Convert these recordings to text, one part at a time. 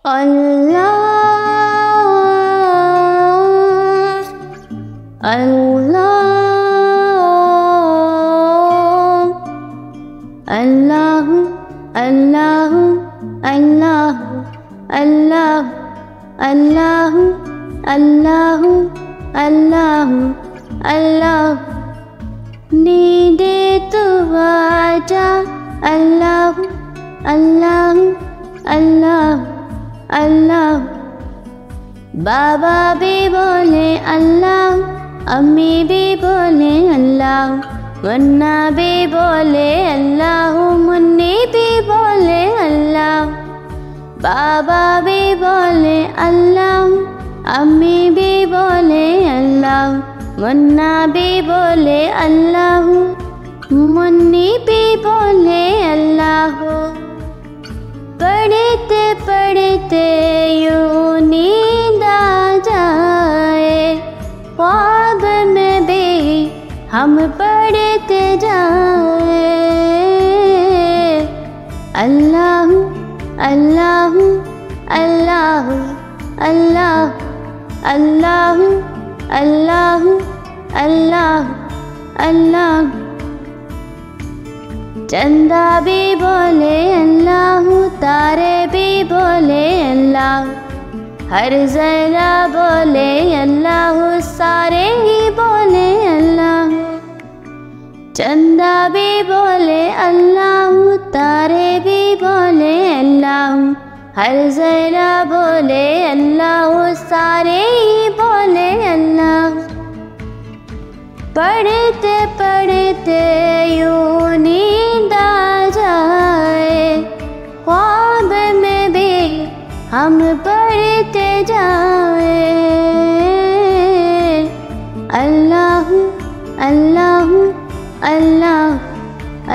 अल्लाह अल्लाह अल्लाह अल्लाह अल्लाह अल्लाह अल्लाह अल्लाह अल्लाह अल्लाह नींदे तो आजा अल्लाह अल्लाह अल्लाह अल्लाह बाबा भी बोले अल्लाह, अम्मी भी बोले अल्लाह, मुन्ना भी बोले अल्लाह, मुन्नी भी बोले अल्लाह। बाबा भी बोले अल्लाह, अम्मी भी बोले अल्लाह, मुन्ना भी बोले अल्लाह, मुन्नी भी बोले अल्लाह। पढ़ते पढ़ते यूं नींद आ जाए, ख्वाब में भी हम पढ़ते जाए। अल्लाह अल्लाह अल्लाह अल्लाह अल्लाह अल्लाह अल्लाह अल्लाह। चंदा भी बोले अल्लाह, तारे भी बोले अल्लाह, हर जरा बोले अल्लाह, सारे ही बोले अल्लाह। चंदा भी बोले अल्लाह, तारे भी बोले अल्लाह, हर जरा बोले अल्लाह, सारे ही बोले अल्लाह। पढ़ते पढ़ते यूं नींद आ जाए, ख्वाब में भी हम पढ़ते जाए। अल्लाह अल्लाह अल्लाह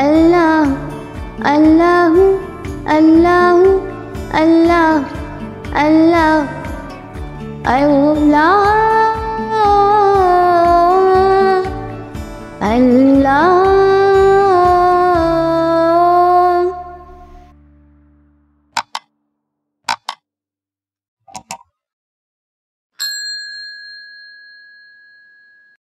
अल्लाह अल्लाह अल्लाह अल्लाह अल्लाह अल्लाह।